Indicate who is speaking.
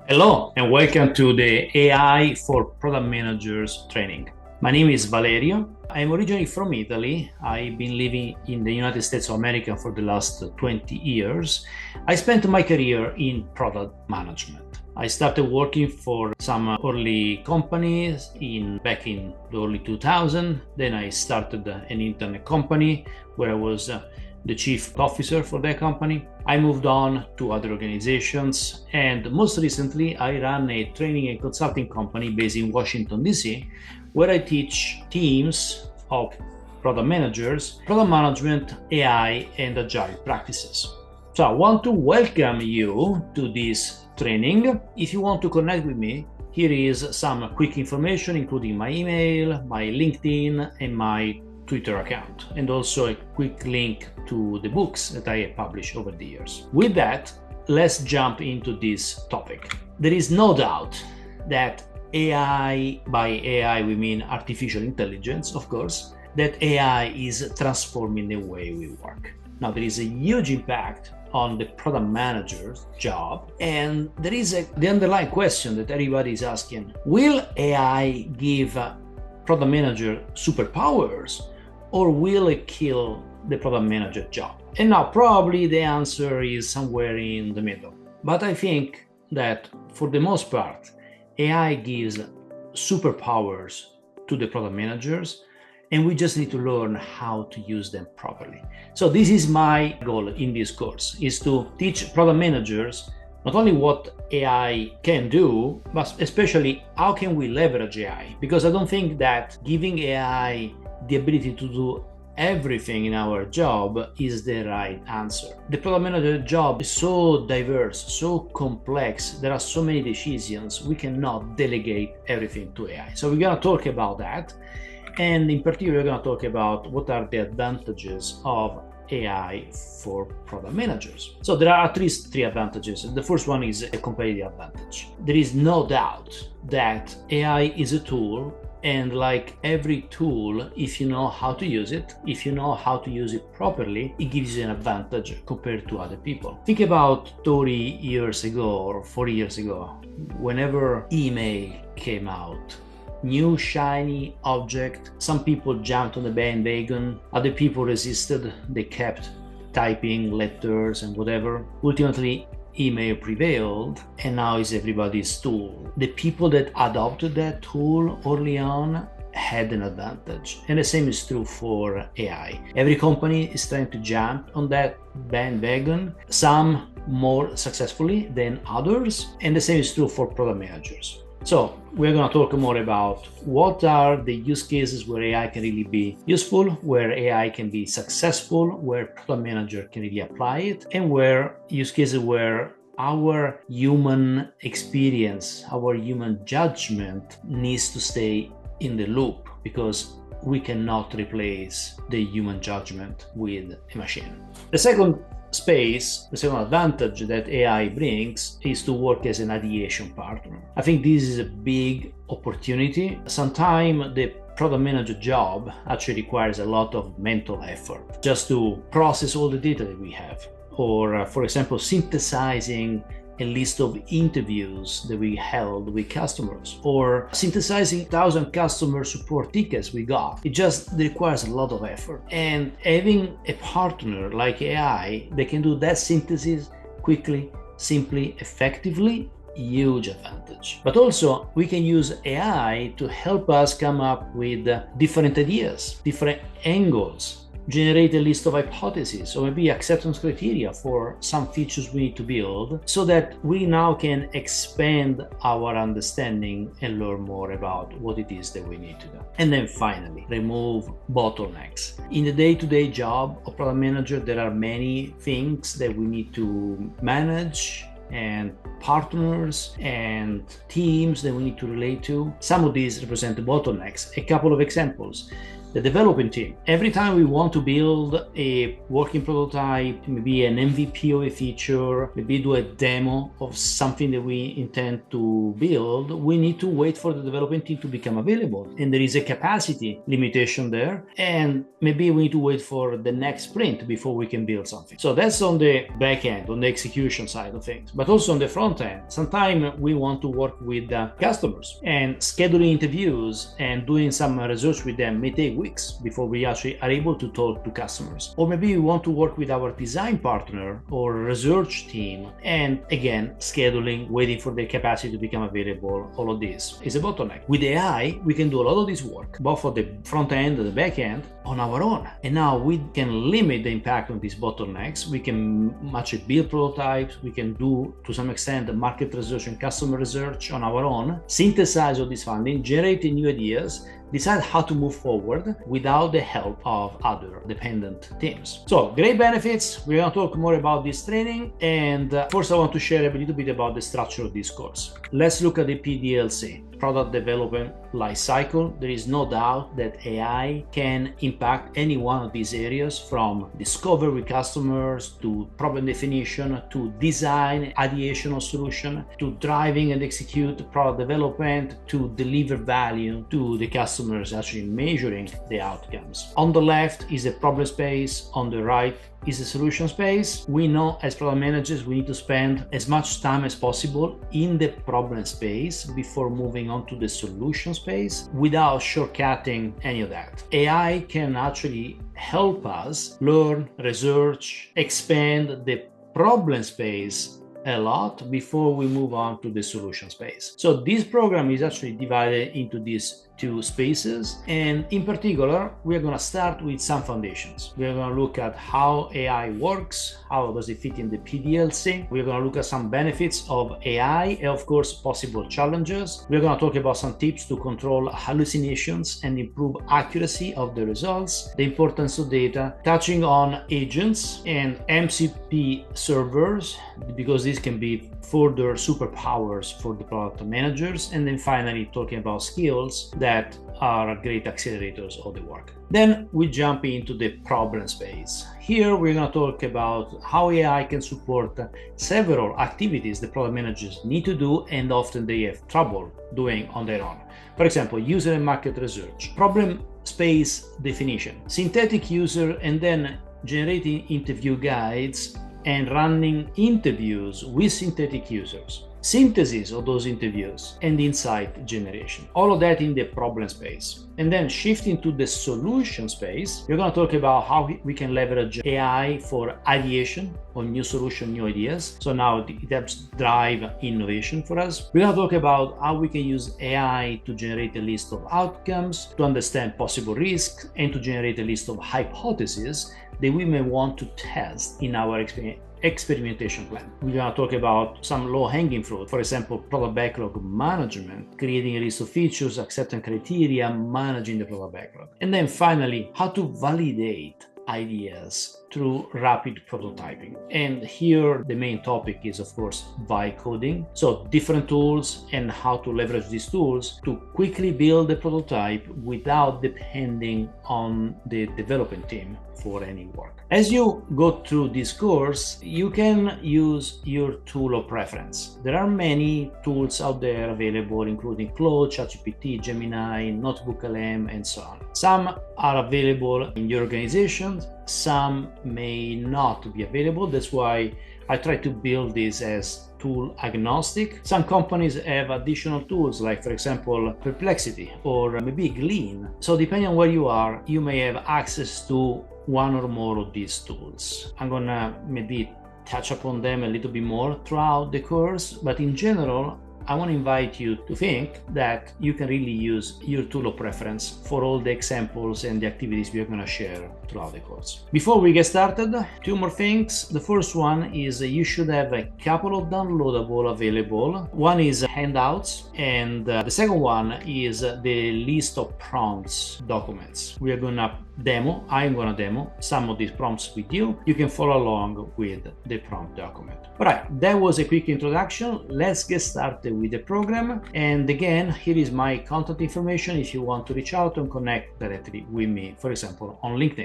Speaker 1: Hello and welcome to the AI for Product Managers training. My name is Valerio. I'm originally from Italy. I've been living in the United States of America for the last 20 years. I spent my career in product management. I started working for some early companies back in the early 2000. Then I started an internet company where I was the chief officer for that company. I moved on to other organizations, and most recently, I run a training and consulting company based in Washington, D.C., where I teach teams of product managers, product management, AI, and agile practices. So I want to welcome you to this training. If you want to connect with me, here is some quick information, including my email, my LinkedIn, and my Twitter account, and also a quick link to the books that I have published over the years. With that, let's jump into this topic. There is no doubt that AI, by AI we mean artificial intelligence, of course, that AI is transforming the way we work. Now, there is a huge impact on the product manager's job, and there is the underlying question that everybody is asking: will AI give product manager superpowers, or will it kill the product manager job? And now probably the answer is somewhere in the middle. But I think that for the most part, AI gives superpowers to the product managers, and we just need to learn how to use them properly. So this is my goal in this course, is to teach product managers not only what AI can do, but especially how can we leverage AI. Because I don't think that giving AI the ability to do everything in our job is the right answer. The product manager job is so diverse, so complex. There are so many decisions. We cannot delegate everything to AI. So we're going to talk about that. And in particular, we're going to talk about what are the advantages of AI for product managers. So there are at least three advantages. The first one is a competitive advantage. There is no doubt that AI is a tool, and like every tool, if you know how to use it, if you know how to use it properly, it gives you an advantage compared to other people. Think about 30 years ago or 40 years ago, whenever email came out, new shiny object, some people jumped on the bandwagon, other people resisted, they kept typing letters and whatever. Ultimately, email prevailed, and now is everybody's tool. The people that adopted that tool early on had an advantage, and the same is true for AI. Every company is trying to jump on that bandwagon, some more successfully than others, and the same is true for product managers. So we're going to talk more about what are the use cases where AI can really be useful, where AI can be successful, where product manager can really apply it, and where use cases where our human experience, our human judgment needs to stay in the loop, because we cannot replace the human judgment with a machine. The second advantage that AI brings is to work as an ideation partner. I think this is a big opportunity. Sometimes the product manager job actually requires a lot of mental effort just to process all the data that we have, or for example, synthesizing a list of interviews that we held with customers, or synthesizing 1,000 customer support tickets we got. It just requires a lot of effort. And having a partner like AI that can do that synthesis quickly, simply, effectively, huge advantage. But also we can use AI to help us come up with different ideas, different angles, generate a list of hypotheses, or maybe acceptance criteria for some features we need to build, so that we now can expand our understanding and learn more about what it is that we need to do. And then finally, remove bottlenecks. In the day-to-day job of product manager, there are many things that we need to manage, and partners and teams that we need to relate to. Some of these represent the bottlenecks. A couple of examples. the development team. Every time we want to build a working prototype, maybe an MVP of a feature, maybe do a demo of something that we intend to build, we need to wait for the development team to become available. And there is a capacity limitation there. And maybe we need to wait for the next sprint before we can build something. So that's on the back end, on the execution side of things. But also on the front end, sometimes we want to work with customers, and scheduling interviews and doing some research with them may take weeks before we actually are able to talk to customers. Or maybe we want to work with our design partner or research team, and again, scheduling, waiting for their capacity to become available. All of this is a bottleneck. With AI, we can do a lot of this work, both for the front end and the back end, on our own. And now we can limit the impact on these bottlenecks. We can actually build prototypes. We can do, to some extent, the market research and customer research on our own, synthesize all this finding, generate new ideas, decide how to move forward without the help of other dependent teams. So great benefits. We're going to talk more about this training. And first, I want to share a little bit about the structure of this course. Let's look at the PDLC, product development life cycle. There is no doubt that AI can impact any one of these areas, from discovery with customers to problem definition to design, ideation of solution, to driving and execute product development, to deliver value to the customers, actually measuring the outcomes. On the left is the problem space, on the right is the solution space. We know as product managers, we need to spend as much time as possible in the problem space before moving on to the solution space without shortcutting any of that. AI can actually help us learn, research, expand the problem space a lot before we move on to the solution space. So this program is actually divided into these two spaces, and in particular we are going to start with some foundations. We are going to look at how AI works, how does it fit in the PDLC. We're going to look at some benefits of AI and of course possible challenges. We're going to talk about some tips to control hallucinations and improve accuracy of the results, the importance of data, touching on agents and MCP servers, because these can be further superpowers for the product managers, and then finally talking about skills that are great accelerators of the work. Then we jump into the problem space. Here we're going to talk about how AI can support several activities the product managers need to do and often they have trouble doing on their own. For example, user and market research, problem space definition, synthetic user, and then generating interview guides and running interviews with synthetic users, synthesis of those interviews, and insight generation. All of that in the problem space. And then shifting to the solution space, we're going to talk about how we can leverage AI for ideation on new solution, new ideas. So now it helps drive innovation for us. We're going to talk about how we can use AI to generate a list of outcomes, to understand possible risks, and to generate a list of hypotheses that we may want to test in our experimentation plan. We're going to talk about some low-hanging fruit, for example, product backlog management, creating a list of features, acceptance criteria, managing the product backlog. And then finally, how to validate ideas through rapid prototyping. And here the main topic is of course vibe coding. So different tools and how to leverage these tools to quickly build a prototype without depending on the development team for any work. As you go through this course, you can use your tool of preference. There are many tools out there available, including Claude, ChatGPT, Gemini, Notebook-LM, and so on. Some are available in your organization, some may not be available. That's why I try to build this as tool agnostic. Some companies have additional tools, like for example Perplexity or maybe Glean. So depending on where you are, you may have access to one or more of these tools. I'm gonna maybe touch upon them a little bit more throughout the course, but in general I want to invite you to think that you can really use your tool of preference for all the examples and the activities we are going to share throughout the course. Before we get started, two more things. The first one is you should have a couple of downloadable available. One is handouts, and the second one is the list of prompts documents. We are going to I'm going to demo some of these prompts with you. You can follow along with the prompt document. All right, that was a quick introduction. Let's get started with the program. And again, here is my contact information if you want to reach out and connect directly with me, for example, on LinkedIn.